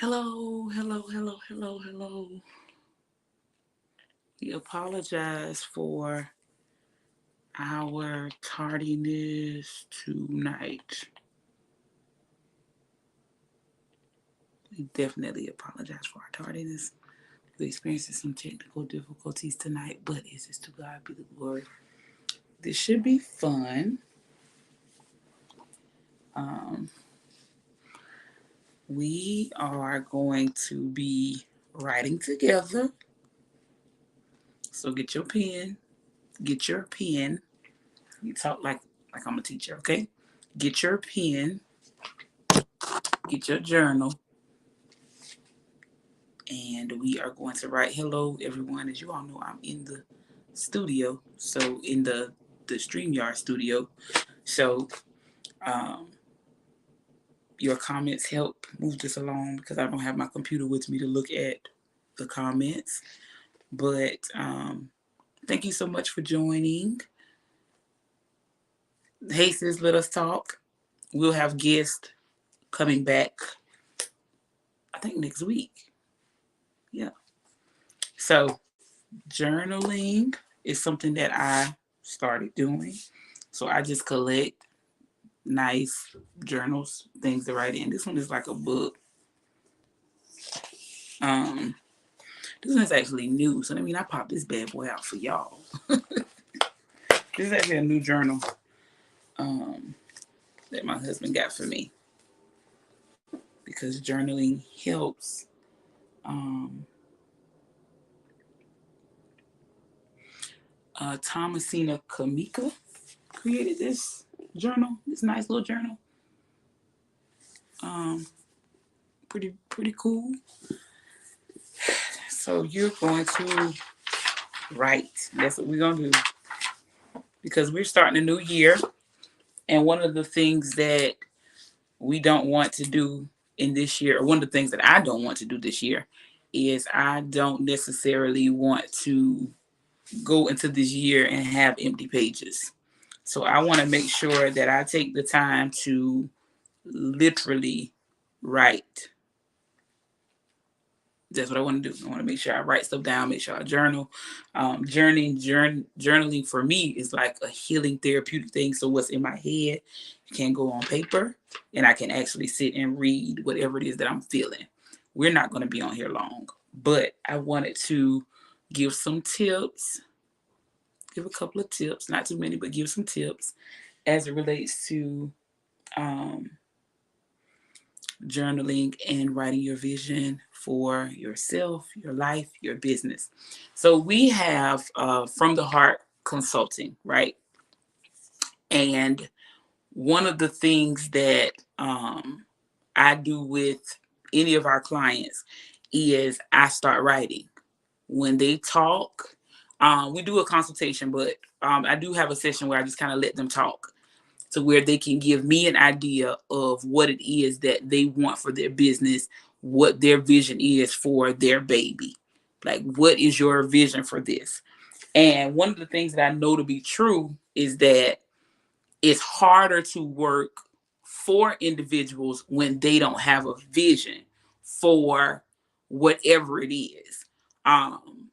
Hello, hello, hello, hello, hello. We apologize for our tardiness tonight. We definitely apologize for our tardiness. We're experiencing some technical difficulties tonight, but it's just to God be the glory. This should be fun. Um, we are going to be writing together. So get your pen. Get your pen. You talk like I'm a teacher, okay? Get your pen. Get your journal, and we are going to write hello everyone. As you all know, I'm in the studio, so in the StreamYard studio. So um, your comments help move this along because I don't have my computer with me to look at the comments. But thank you so much for joining. Hey sis, let us talk. We'll have guests coming back, I think next week. Yeah. So journaling is something that I started doing. So I just collect nice journals, things to write in. This one is like a book. Um, this one is actually new. So I mean I popped this bad boy out for y'all. This is actually a new journal that my husband got for me because journaling helps. Um, Thomasina Kamika created this journal, this nice little journal. Um, pretty cool. So you're going to write. That's what we're gonna do because we're starting a new year, and one of the things that we don't want to do in this year, or one of the things that I don't want to do this year, is I don't necessarily want to go into this year and have empty pages. So I want to make sure that I take the time to literally write. That's what I want to do. I want to make sure I write stuff down, make sure I journal. Journaling for me is like a healing therapeutic thing. So what's in my head can go on paper, and I can actually sit and read whatever it is that I'm feeling. We're not going to be on here long, but I wanted to give some tips, give a couple of tips, not too many, but give some tips as it relates to um, journaling and writing your vision for yourself, your life, your business. So we have From the Heart Consulting, right? And one of the things that I do with any of our clients is I start writing. When they talk, we do a consultation, but I do have a session where I just kind of let them talk to where they can give me an idea of what it is that they want for their business, what their vision is for their baby. Like, what is your vision for this? And one of the things that I know to be true is that it's harder to work for individuals when they don't have a vision for whatever it is. Um,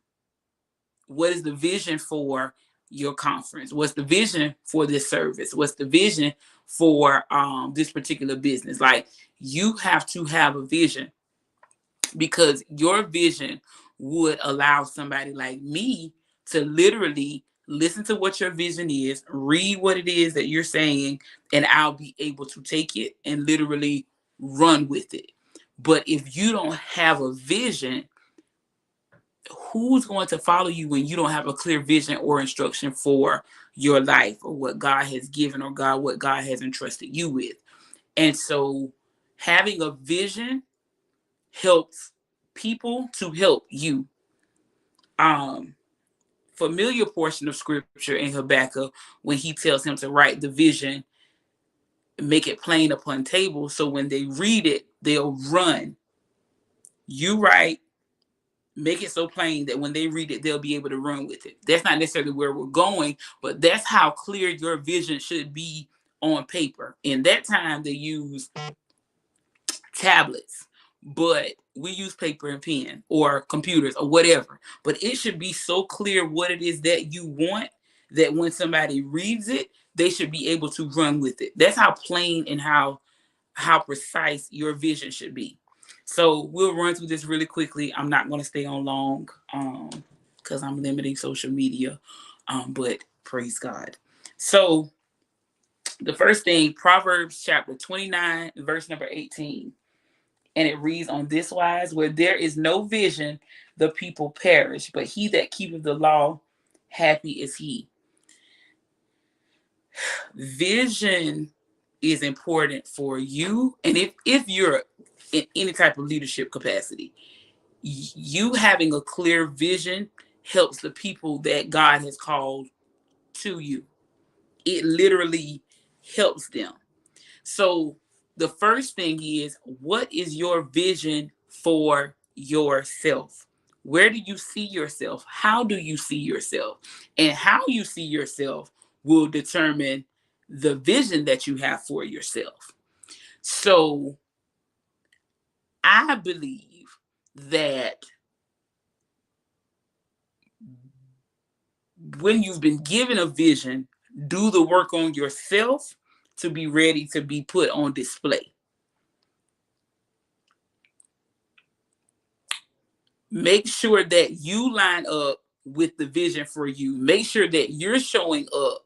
what is the vision for your conference? What's the vision for this service? What's the vision for this particular business? Like, you have to have a vision because your vision would allow somebody like me to literally listen to what your vision is, read what it is that you're saying, and I'll be able to take it and literally run with it. But if you don't have a vision, who's going to follow you when you don't have a clear vision or instruction for your life or what God has given or what God has entrusted you with? And so having a vision helps people to help you. Um, Familiar portion of scripture in Habakkuk when he tells him to write the vision, make it plain upon tables, so when they read it, they'll run. You write, make it so plain that when they read it, they'll be able to run with it. That's not necessarily where we're going, but that's how clear your vision should be on paper. In that time, they use tablets but we use paper and pen or computers or whatever. But it should be so clear what it is that you want that when somebody reads it, they should be able to run with it. That's how plain and how precise your vision should be. So we'll run through this really quickly. I'm not going to stay on long because I'm limiting social media, but praise God. So the first thing, Proverbs chapter 29, verse number 18. And it reads on this wise, where there is no vision, the people perish, but he that keepeth the law, happy is he. Vision is important for you. And if you're in any type of leadership capacity, you having a clear vision helps the people that God has called to you. It literally helps them. So the first thing is, what is your vision for yourself? Where do you see yourself? How do you see yourself? And how you see yourself will determine the vision that you have for yourself. So I believe that when you've been given a vision, do the work on yourself to be ready to be put on display. Make sure that you line up with the vision for you. Make sure that you're showing up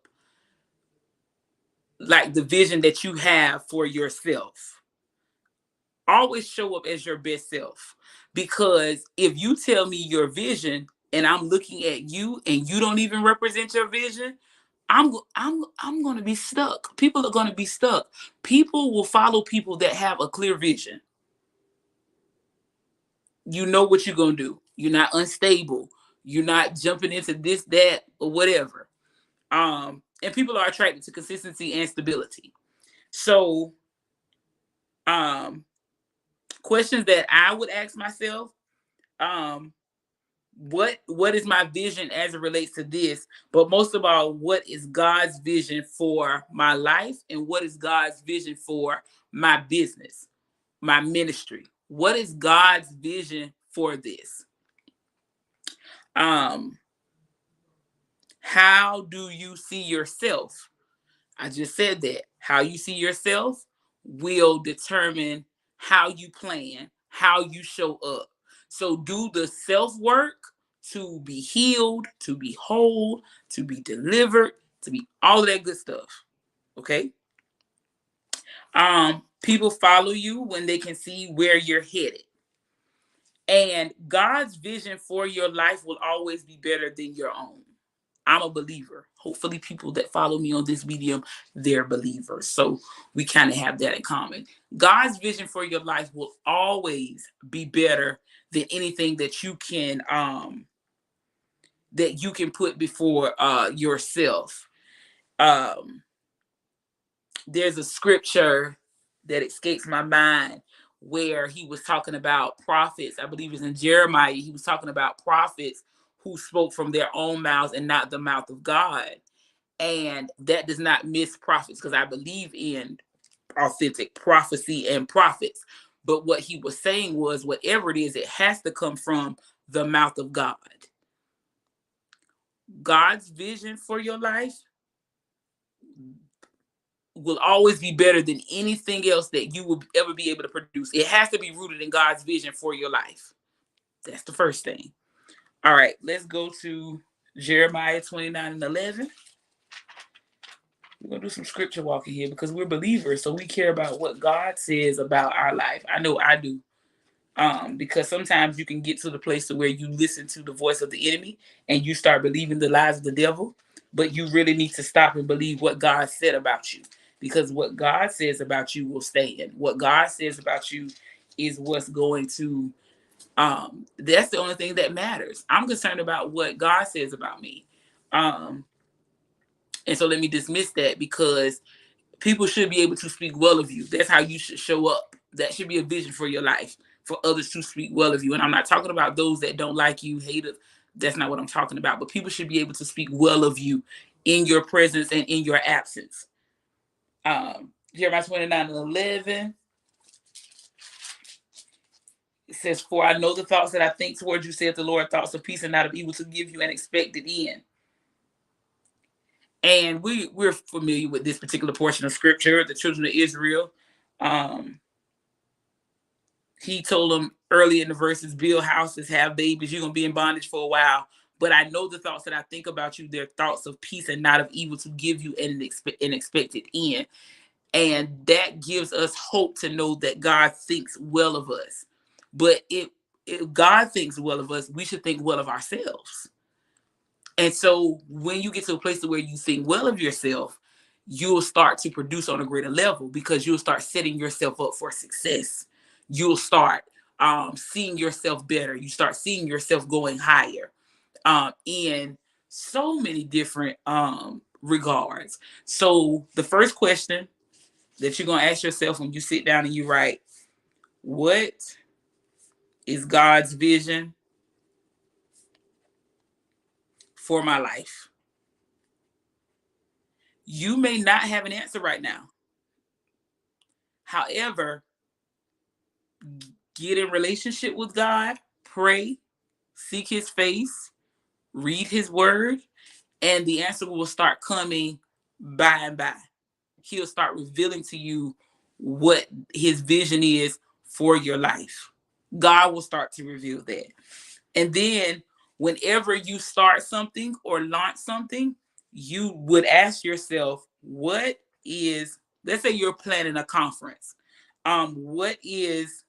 like the vision that you have for yourself. Always show up as your best self. Because if you tell me your vision and I'm looking at you and you don't even represent your vision, I'm going to be stuck. People are going to be stuck. People will follow people that have a clear vision. You know what you're going to do. You're not unstable. You're not jumping into this, that, or whatever. And people are attracted to consistency and stability. So, questions that I would ask myself, what is my vision as it relates to this? But most of all, what is God's vision for my life, and what is God's vision for my business, my ministry? What is God's vision for this? How do you see yourself? I just said that. How you see yourself will determine how you plan, how you show up. So do the self work to be healed, to be whole, to be delivered, to be all of that good stuff. Okay? People follow you when they can see where you're headed. And God's vision for your life will always be better than your own. I'm a believer. Hopefully, people that follow me on this medium, they're believers. So we kind of have that in common. God's vision for your life will always be better than anything that you can put before yourself. There's a scripture that escapes my mind where he was talking about prophets. I believe it's in Jeremiah. He was talking about prophets who spoke from their own mouths and not the mouth of God. And that does not miss prophets, because I believe in authentic prophecy and prophets. But what he was saying was, whatever it is, it has to come from the mouth of God. God's vision for your life will always be better than anything else that you will ever be able to produce. It has to be rooted in God's vision for your life. That's the first thing. All right, let's go to Jeremiah 29:11. We're going to do some scripture walking here because we're believers, so we care about what God says about our life. I know I do. Because sometimes you can get to the place to where you listen to the voice of the enemy and you start believing the lies of the devil, but you really need to stop and believe what God said about you, because what God says about you will stand. What God says about you is what's going to, that's the only thing that matters. I'm concerned about what God says about me. And so let me dismiss that, because people should be able to speak well of you. That's how you should show up. That should be a vision for your life, for others to speak well of you. And I'm not talking about those that don't like you, hate it. That's not what I'm talking about. But people should be able to speak well of you in your presence and in your absence. Jeremiah 29:11. It says, "For I know the thoughts that I think towards you, saith the Lord, thoughts of peace and not of evil, to give you an expected end." And we're familiar with this particular portion of scripture. The children of Israel, um, he told them early in the verses, build houses, have babies, you're gonna be in bondage for a while. But I know the thoughts that I think about you, they're thoughts of peace and not of evil, to give you an expected end. And that gives us hope to know that God thinks well of us. But if God thinks well of us, we should think well of ourselves. And so when you get to a place where you think well of yourself, you'll start to produce on a greater level, because you'll start setting yourself up for success. You'll start seeing yourself better. You start seeing yourself going higher in so many different regards. So the first question that you're going to ask yourself when you sit down and you write, what is God's vision for my life? You may not have an answer right now. However, get in relationship with God, pray, seek his face, read his word, and the answer will start coming by and by. He'll start revealing to you what his vision is for your life. God will start to reveal that. And then whenever you start something or launch something, you would ask yourself, what is, let's say you're planning a conference. What is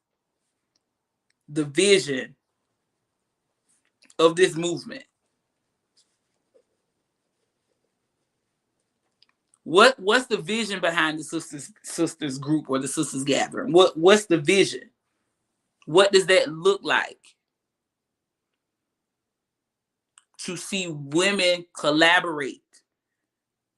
the vision of this movement? What's the vision behind the sisters group or the sisters gathering? What's the vision? What does that look like? To see women collaborate,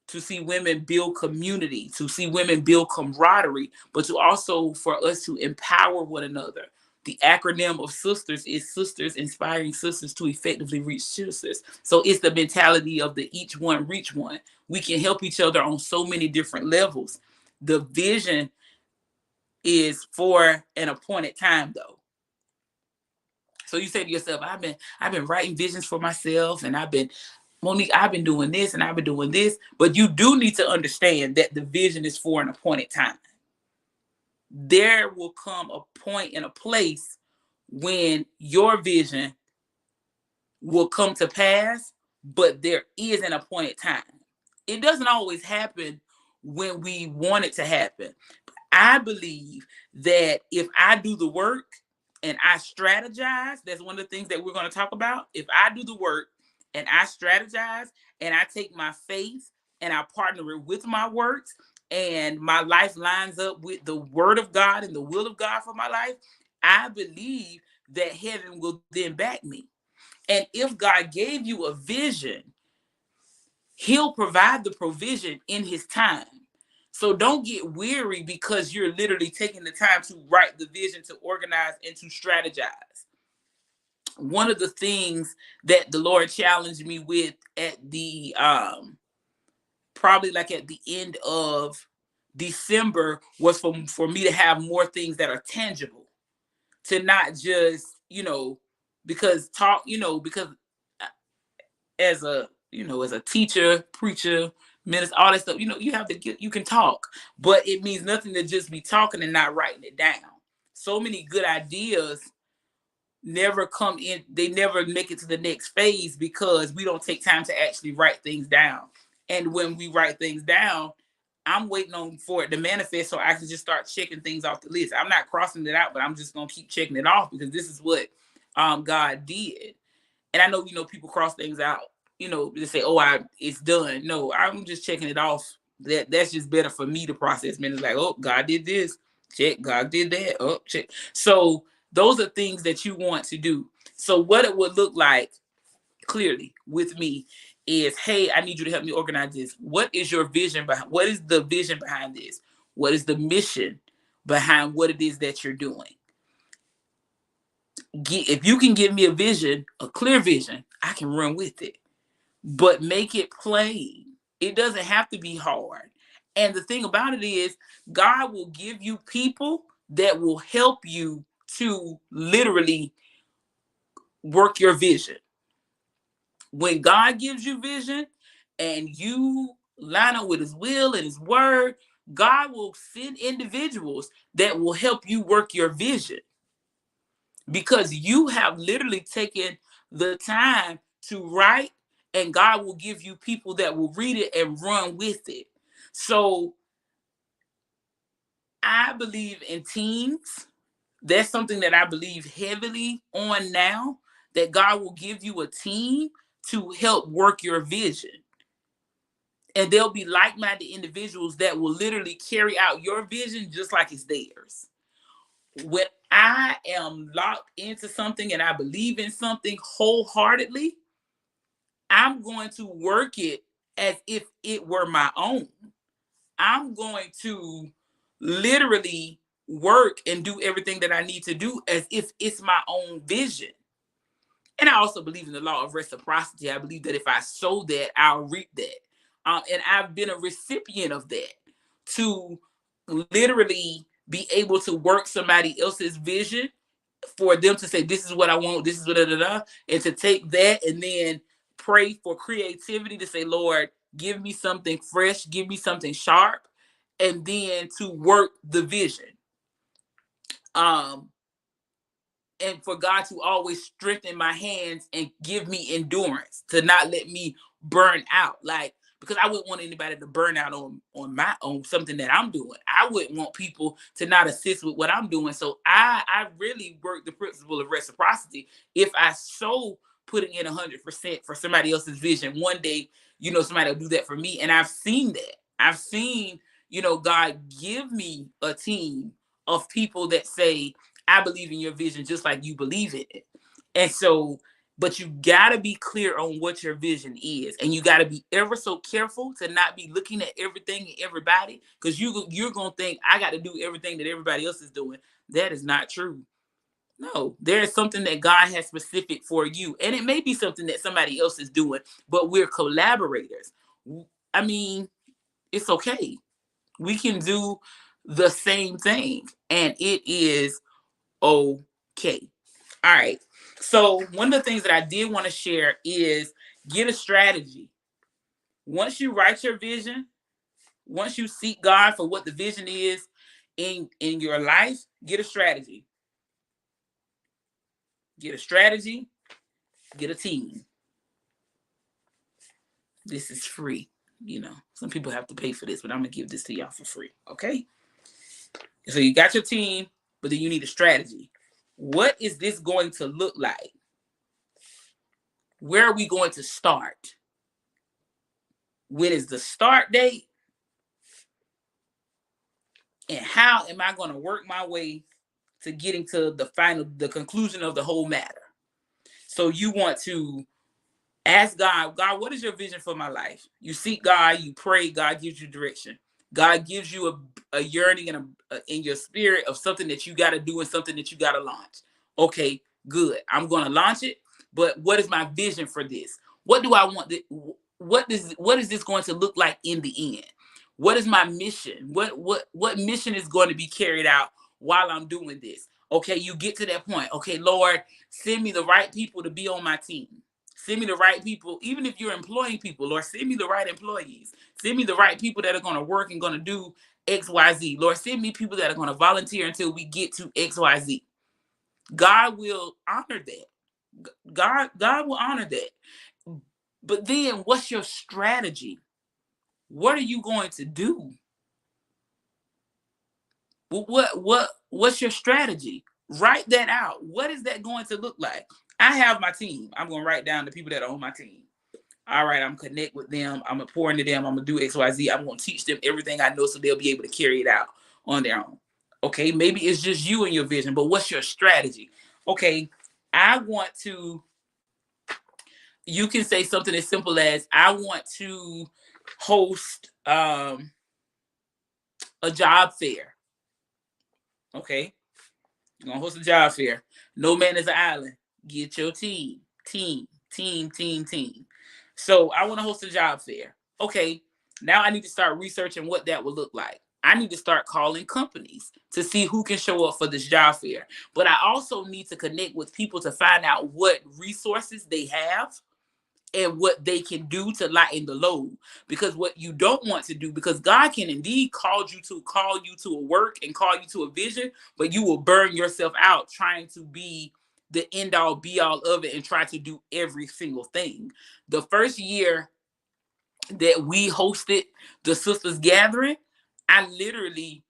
to see women build community, to see women build camaraderie, but to also for us to empower one another. The acronym of sisters is sisters, inspiring sisters to effectively reach sisters. So it's the mentality of the each one reach one. We can help each other on so many different levels. The vision is for an appointed time though. So you say to yourself, I've been writing visions for myself, and Monique, I've been doing this and I've been doing this, but you do need to understand that the vision is for an appointed time. There will come a point and a place when your vision will come to pass, but there is an appointed time. It doesn't always happen when we want it to happen. I believe that if I do the work and I strategize, that's one of the things that we're going to talk about. If I do the work and I strategize and I take my faith and I partner it with my works, and my life lines up with the word of God and the will of God for my life, I believe that heaven will then back me. And if God gave you a vision, he'll provide the provision in his time. So don't get weary because you're literally taking the time to write the vision, to organize, and to strategize. One of the things that the Lord challenged me with at the probably like at the end of December was for me to have more things that are tangible, to not just, because because as a, as a teacher, preacher, minister, all that stuff, you have to you can talk, but it means nothing to just be talking and not writing it down. So many good ideas never come in, they never make it to the next phase because we don't take time to actually write things down. And when we write things down, I'm waiting on for it to manifest so I can just start checking things off the list. I'm not crossing it out, but I'm just gonna keep checking it off because this is what God did. And I know, people cross things out, they say, oh, it's done. No, I'm just checking it off. That's just better for me to process. Man, it's like, oh, God did this. Check. God did that. Oh, check. So those are things that you want to do. So what it would look like clearly with me is, hey, I need you to help me organize this. What is your vision behind? What is the vision behind this? What is the mission behind what it is that you're doing? If you can give me a vision, a clear vision, I can run with it. But make it plain. It doesn't have to be hard. And the thing about it is, God will give you people that will help you to literally work your vision. When God gives you vision and you line up with his will and his word, God will send individuals that will help you work your vision because you have literally taken the time to write, and God will give you people that will read it and run with it. So I believe in teams. That's something that I believe heavily on now, that God will give you a team to help work your vision. And there'll be like-minded individuals that will literally carry out your vision just like it's theirs. When I am locked into something and I believe in something wholeheartedly, I'm going to work it as if it were my own. I'm going to literally work and do everything that I need to do as if it's my own vision. And I also believe in the law of reciprocity. I believe that if I sow that, I'll reap that. And I've been a recipient of that, to literally be able to work somebody else's vision for them to say, this is what I want, this is what, and to take that and then pray for creativity to say, Lord, give me something fresh, give me something sharp, and then to work the vision. And for God to always strengthen my hands and give me endurance, to not let me burn out. Like, because I wouldn't want anybody to burn out on something that I'm doing. I wouldn't want people to not assist with what I'm doing. So I really work the principle of reciprocity. If I so putting in 100% for somebody else's vision, one day, somebody will do that for me. And I've seen that. I've seen, God give me a team of people that say, I believe in your vision just like you believe in it. And so, but you got to be clear on what your vision is. And you got to be ever so careful to not be looking at everything and everybody, because you're going to think, I got to do everything that everybody else is doing. That is not true. No, there is something that God has specific for you. And it may be something that somebody else is doing, but we're collaborators. I mean, it's okay. We can do the same thing, and it is okay. All right. So one of the things that I did want to share is get a strategy. Once you write your vision, once you seek God for what the vision is in your life, get a strategy. Get a strategy, get a team. This is free. Some people have to pay for this, but I'm going to give this to y'all for free. Okay. So you got your team, but then you need a strategy. What is this going to look like? Where are we going to start? When is the start date? And how am I going to work my way to getting to the conclusion of the whole matter? So you want to ask God, what is your vision for my life? You seek God, you pray, God gives you direction. God gives you a yearning in your spirit of something that you got to do and something that you got to launch. Okay, good. I'm going to launch it, but what is my vision for this? What do I want? What is this going to look like in the end? What is my mission? What mission is going to be carried out while I'm doing this? Okay, you get to that point. Okay, Lord, send me the right people to be on my team. Send me the right people, even if you're employing people, Lord, send me the right employees. Send me the right people that are going to work and going to do X, Y, Z. Lord, send me people that are going to volunteer until we get to X, Y, Z. God will honor that. God will honor that. But then what's your strategy? What are you going to do? What's your strategy? Write that out. What is that going to look like? I have my team. I'm going to write down the people that are on my team. All right, I'm going to connect with them. I'm going to pour into them. I'm going to do X, Y, Z. I'm going to teach them everything I know so they'll be able to carry it out on their own. Okay, maybe it's just you and your vision, but what's your strategy? Okay, you can say something as simple as, I want to host a job fair. Okay, you're going to host a job fair. No man is an island. Get your team. So I want to host a job fair. Okay, now I need to start researching what that would look like. I need to start calling companies to see who can show up for this job fair. But I also need to connect with people to find out what resources they have and what they can do to lighten the load. Because what you don't want to do, because God can indeed call you to a work and call you to a vision, but you will burn yourself out trying to be the end all be all of it and try to do every single thing. The first year that we hosted the sisters gathering, I literally,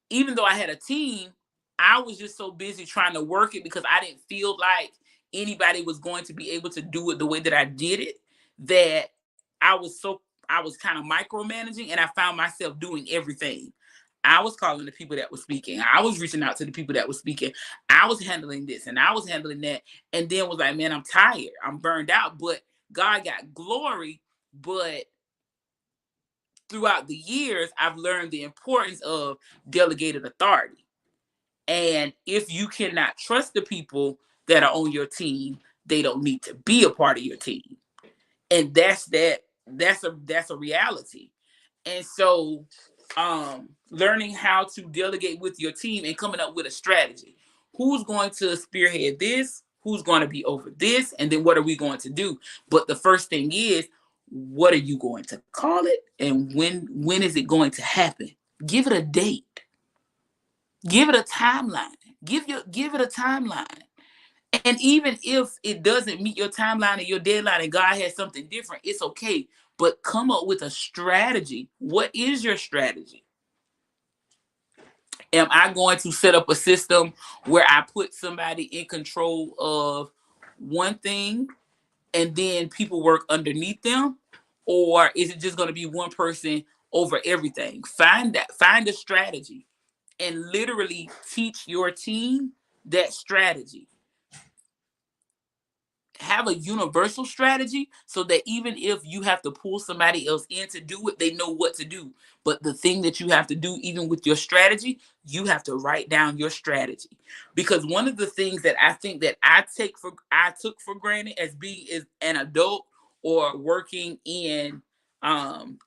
even though I had a team, I was just so busy trying to work it because I didn't feel like anybody was going to be able to do it the way that I did it, that I was kind of micromanaging, and I found myself doing everything. I was calling the people that were speaking. I was reaching out to the people that were speaking. I was handling this and I was handling that. And then was like, man, I'm tired. I'm burned out. But God got glory. But throughout the years, I've learned the importance of delegated authority. And if you cannot trust the people that are on your team, they don't need to be a part of your team. And that's a reality. And so learning how to delegate with your team and coming up with a strategy. Who's going to spearhead this? Who's going to be over this? And then what are we going to do? But the first thing is, what are you going to call it? And when is it going to happen? Give it a date. Give it a timeline. Give it a timeline. And even if it doesn't meet your timeline and your deadline and God has something different, it's okay. But come up with a strategy. What is your strategy? Am I going to set up a system where I put somebody in control of one thing and then people work underneath them? Or is it just going to be one person over everything? Find a strategy and literally teach your team that strategy. Have a universal strategy so that even if you have to pull somebody else in to do it, they know what to do. But the thing that you have to do, even with your strategy, you have to write down your strategy. Because one of the things that I think that I took for granted as being as an adult or working in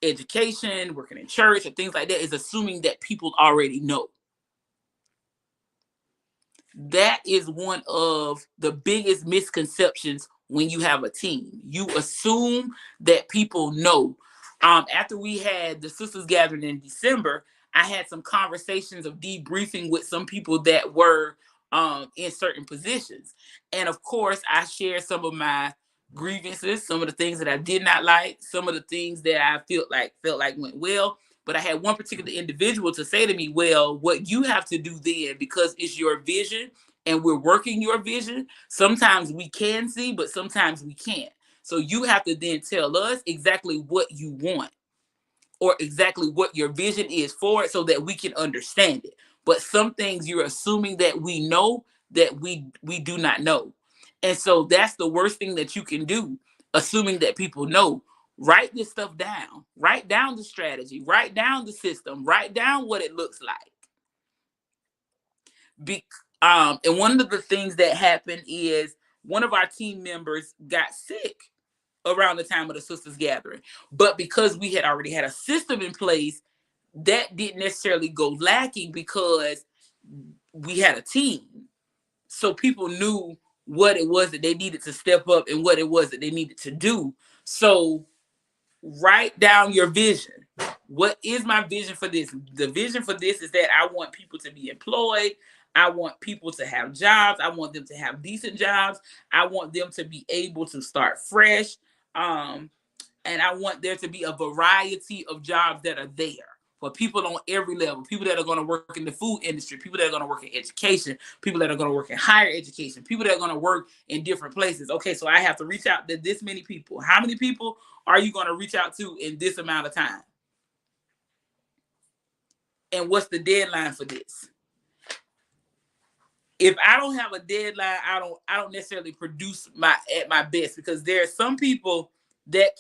education, working in church, or things like that, is assuming that people already know. That is one of the biggest misconceptions when you have a team. You assume that people know. After we had the sisters gathering in December, I had some conversations of debriefing with some people that were in certain positions. And of course, I shared some of my grievances, some of the things that I did not like, some of the things that I felt like went well. But I had one particular individual to say to me, well, what you have to do then, because it's your vision and we're working your vision, sometimes we can see, but sometimes we can't. So you have to then tell us exactly what you want or exactly what your vision is for it so that we can understand it. But some things you're assuming that we know that we do not know. And so that's the worst thing that you can do, assuming that people know. Write this stuff down. Write down the strategy. Write down the system. Write down what it looks like. And one of the things that happened is one of our team members got sick around the time of the sisters gathering. But because we had already had a system in place, that didn't necessarily go lacking because we had a team. So people knew what it was that they needed to step up and what it was that they needed to do. So write down your vision. What is my vision for this? The vision for this is that I want people to be employed. I want people to have jobs. I want them to have decent jobs. I want them to be able to start fresh. And I want there to be a variety of jobs that are there for people on every level, people that are going to work in the food industry, people that are going to work in education, people that are going to work in higher education, people that are going to work in different places. Okay, so I have to reach out to this many people. How many people are you going to reach out to in this amount of time? And what's the deadline for this? If I don't have a deadline, I don't necessarily produce at my best, because there are some people that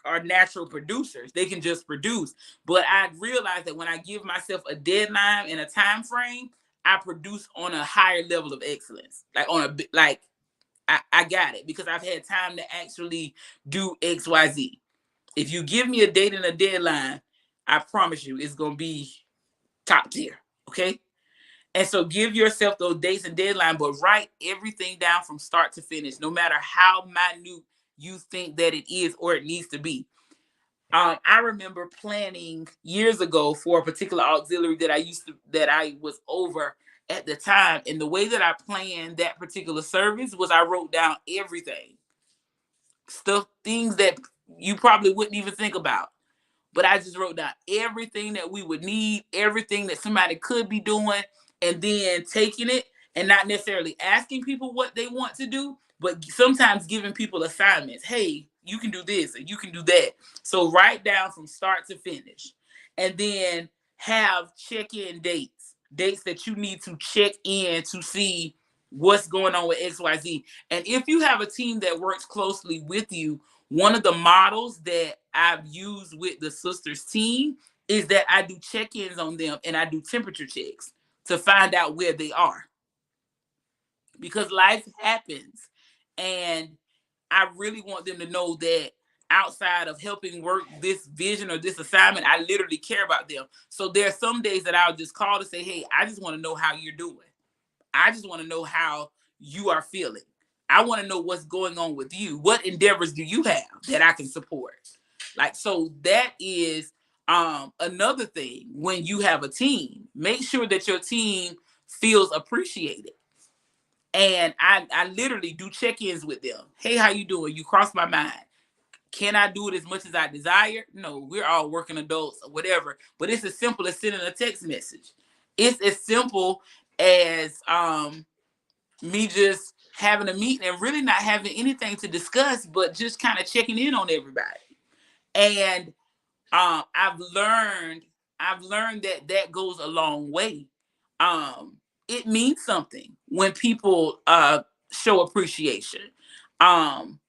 are natural producers. They can just produce. But I realize that when I give myself a deadline and a time frame, I produce on a higher level of excellence. I got it because I've had time to actually do XYZ. If you give me a date and a deadline, I promise you, it's gonna be top tier. Okay. And so give yourself those dates and deadline, but write everything down from start to finish, no matter how minute you think that it is or it needs to be. I remember planning years ago for a particular auxiliary that I was over at the time. And the way that I planned that particular service was I wrote down everything, stuff, things that you probably wouldn't even think about. But I just wrote down everything that we would need, everything that somebody could be doing, and then taking it and not necessarily asking people what they want to do, but sometimes giving people assignments. Hey, you can do this and you can do that. So write down from start to finish. And then have check-in dates, dates that you need to check in to see what's going on with XYZ. And if you have a team that works closely with you, one of the models that I've used with the sisters team is that I do check-ins on them and I do temperature checks to find out where they are, because life happens. And I really want them to know that outside of helping work this vision or this assignment, I literally care about them. So there are some days that I'll just call to say, hey, I just want to know how you're doing. I just want to know how you are feeling. I want to know what's going on with you. What endeavors do you have that I can support? Like, so that is another thing. When you have a team, make sure that your team feels appreciated. And I literally do check-ins with them. Hey, how you doing? You crossed my mind. Can I do it as much as I desire? No, we're all working adults or whatever. But it's as simple as sending a text message. It's as simple as me just having a meeting and really not having anything to discuss, but just kind of checking in on everybody. And I've learned that that goes a long way. It means something when people show appreciation. Um,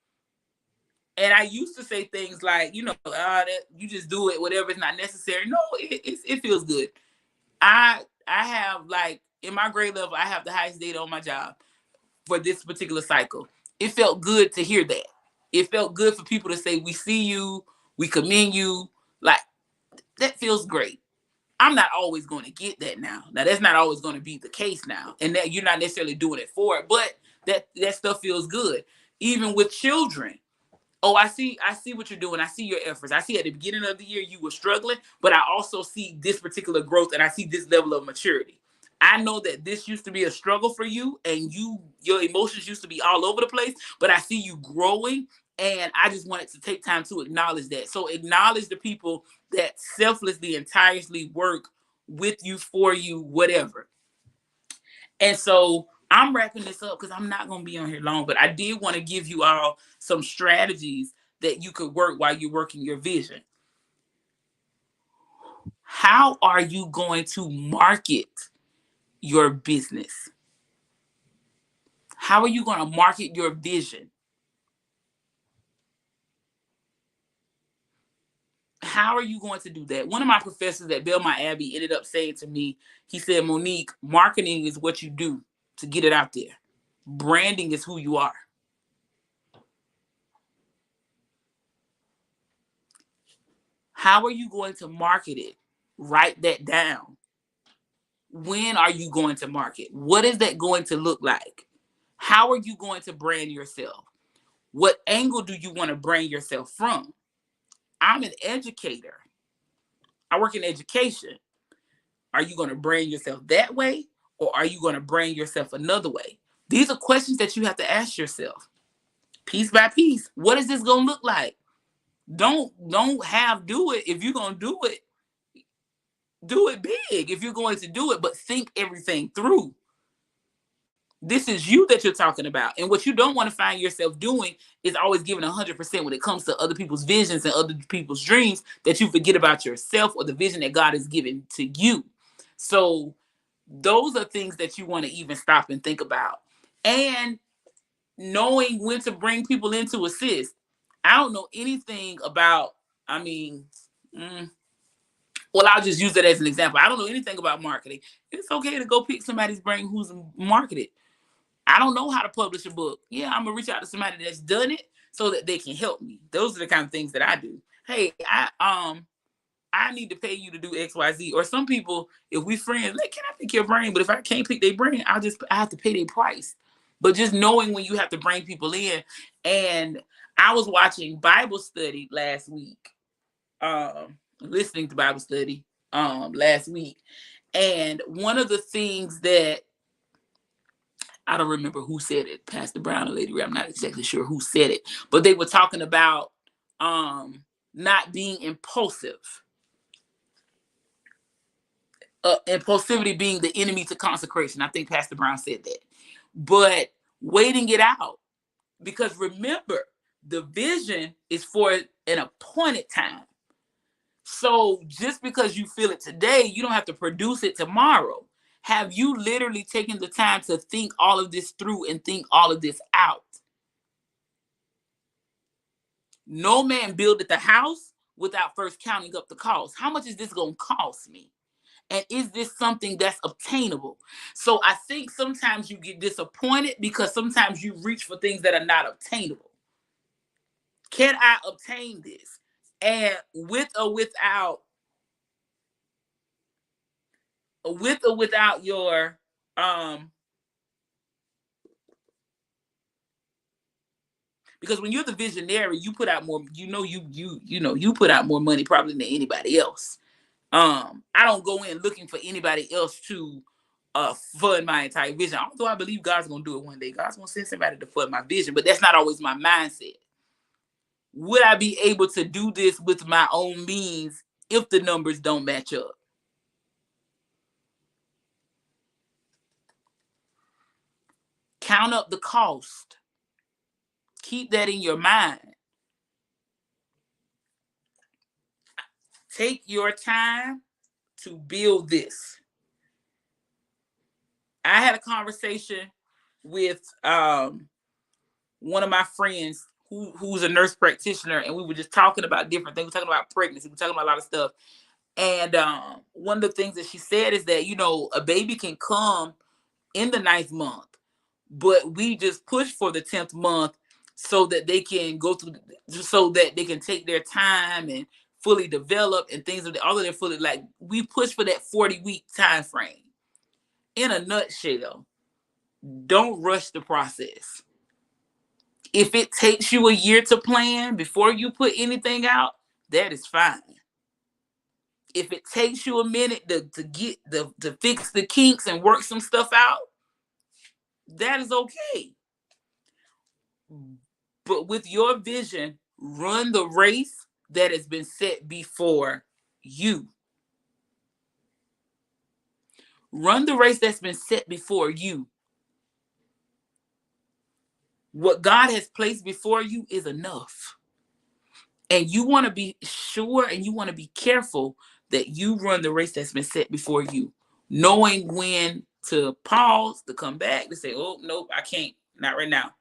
and I used to say things like, that you just do it, whatever is not necessary. No, it feels good. I have, like, in my grade level, I have the highest data on my job for this particular cycle. It felt good to hear that. It felt good for people to say, we see you, we commend you. Like, that feels great. I'm not always going to get that now. Now, that's not always going to be the case now. And that you're not necessarily doing it for it, but that stuff feels good. Even with children. Oh, I see what you're doing. I see your efforts. I see at the beginning of the year you were struggling, but I also see this particular growth and I see this level of maturity. I know that this used to be a struggle for you and your emotions used to be all over the place, but I see you growing and I just wanted to take time to acknowledge that. So acknowledge the people that selflessly and tirelessly work with you, for you, whatever. And so I'm wrapping this up because I'm not going to be on here long, but I did want to give you all some strategies that you could work while you're working your vision. How are you going to market your business? How are you going to market your vision? How are you going to do that? One of my professors at Belmont Abbey ended up saying to me, he said, Monique, marketing is what you do to get it out there. Branding is who you are. How are you going to market it? Write that down. When are you going to market? What is that going to look like? How are you going to brand yourself? What angle do you want to brand yourself from? I'm an educator. I work in education. Are you going to brand yourself that way? Or are you going to brand yourself another way? These are questions that you have to ask yourself piece by piece. What is this going to look like? Don't do it. If you're going to do it big if you're going to do it, but think everything through. This is you that you're talking about. And what you don't want to find yourself doing is always giving 100% when it comes to other people's visions and other people's dreams, that you forget about yourself or the vision that God has given to you. So those are things that you want to even stop and think about. And knowing when to bring people in to assist. I don't know anything about, well, I'll just use that as an example. I don't know anything about marketing. It's okay to go pick somebody's brain who's marketed. I don't know how to publish a book. Yeah, I'm gonna reach out to somebody that's done it so that they can help me. Those are the kind of things that I do. Hey, I need to pay you to do XYZ. Or some people, if we friends, like, can I pick your brain? But if I can't pick their brain, I have to pay their price. But just knowing when you have to bring people in. And I was watching Bible study last week, listening to Bible study last week. And one of the things that, I don't remember who said it, Pastor Brown or Lady Ray, I'm not exactly sure who said it, but they were talking about not being impulsive. Impulsivity being the enemy to consecration. I think Pastor Brown said that. But waiting it out. Because remember, the vision is for an appointed time. So just because you feel it today, you don't have to produce it tomorrow. Have you literally taken the time to think all of this through and think all of this out? No man buildeth the house without first counting up the cost. How much is this going to cost me? And is this something that's obtainable? So I think sometimes you get disappointed because sometimes you reach for things that are not obtainable. Can I obtain this? And with or without your because when you're the visionary, you put out more, you put out more money probably than anybody else. I don't go in looking for anybody else to fund my entire vision. Although I believe God's gonna do it one day. God's gonna send somebody to fund my vision, but that's not always my mindset. Would I be able to do this with my own means if the numbers don't match up? Count up the cost. Keep that in your mind. Take your time to build this. I had a conversation with one of my friends who's a nurse practitioner, and we were just talking about different things. We were talking about pregnancy. We were talking about a lot of stuff. And one of the things that she said is that, a baby can come in the 9th month, but we just push for the 10th month so that they can go through, so that they can take their time and fully develop and things of the other than fully, like, we push for that 40-week time frame. In a nutshell, don't rush the process. If it takes you a year to plan before you put anything out, that is fine. If it takes you a minute to fix the kinks and work some stuff out, that is okay. But with your vision, run the race that has been set before you. Run the race that's been set before you. What God has placed before you is enough. And you want to be sure and you want to be careful that you run the race that's been set before you, knowing when to pause, to come back, to say, oh, nope, I can't, not right now.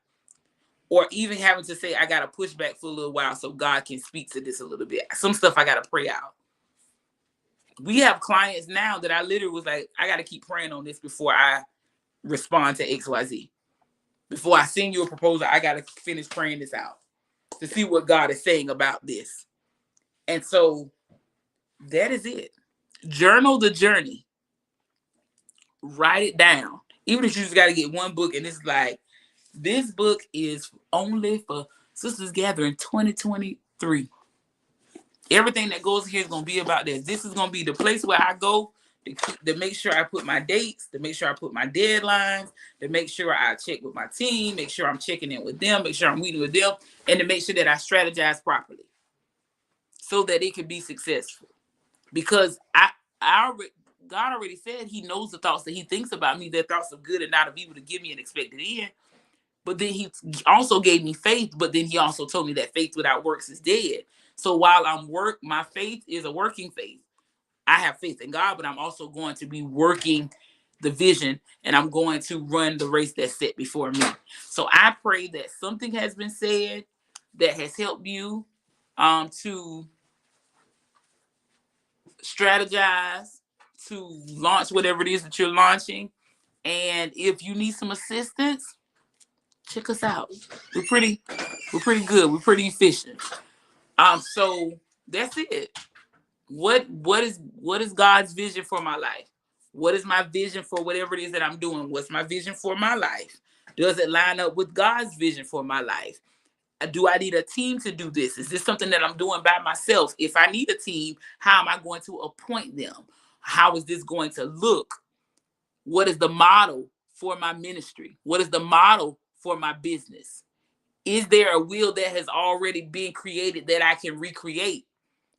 Or even having to say, I got to push back for a little while so God can speak to this a little bit. Some stuff I got to pray out. We have clients now that I literally was like, I got to keep praying on this before I respond to XYZ. Before I send you a proposal, I got to finish praying this out to see what God is saying about this. And so that is it. Journal the journey. Write it down. Even if you just got to get one book and it's like, this book is only for Sisters Gathering 2023. Everything that goes here is going to be about this. This is going to be the place where I go to make sure I put my dates, to make sure I put my deadlines, to make sure I check with my team, make sure I'm checking in with them, make sure I'm meeting with them, and to make sure that I strategize properly so that it can be successful. Because God already said he knows the thoughts that he thinks about me. They're thoughts of good and not of evil to give me an expected end. But then he also gave me faith, but then he also told me that faith without works is dead. So while my faith is a working faith. I have faith in God, but I'm also going to be working the vision and I'm going to run the race that's set before me. So I pray that something has been said that has helped you to strategize, to launch whatever it is that you're launching. And if you need some assistance, check us out. We're pretty good. We're pretty efficient. So that's it. What is God's vision for my life? What is my vision for whatever it is that I'm doing? What's my vision for my life? Does it line up with God's vision for my life? Do I need a team to do this? Is this something that I'm doing by myself? If I need a team, how am I going to appoint them? How is this going to look? What is the model for my ministry? What is the model for my business? Is there a wheel that has already been created that I can recreate?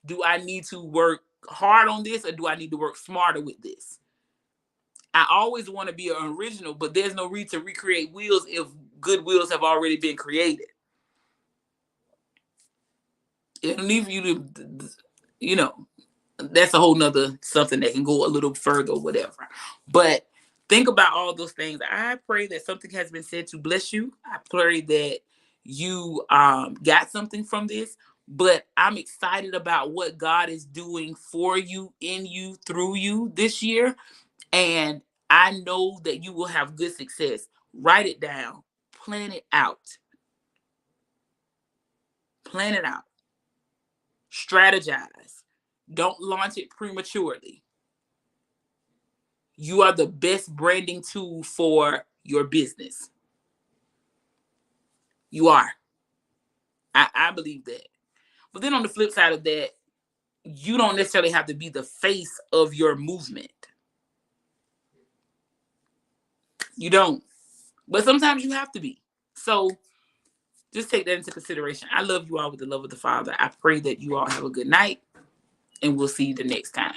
Do I need to work hard on this, or do I need to work smarter with this? I always want to be an original, but there's no reason to recreate wheels if good wheels have already been created. It'll leave you to, that's a whole nother something that can go a little further, whatever. But think about all those things. I pray that something has been said to bless you. I pray that you got something from this. But I'm excited about what God is doing for you, in you, through you this year. And I know that you will have good success. Write it down. Plan it out. Plan it out. Strategize. Don't launch it prematurely. You are the best branding tool for your business. You are. I believe that. But then on the flip side of that, you don't necessarily have to be the face of your movement. You don't. But sometimes you have to be. So just take that into consideration. I love you all with the love of the Father. I pray that you all have a good night, and we'll see you the next time.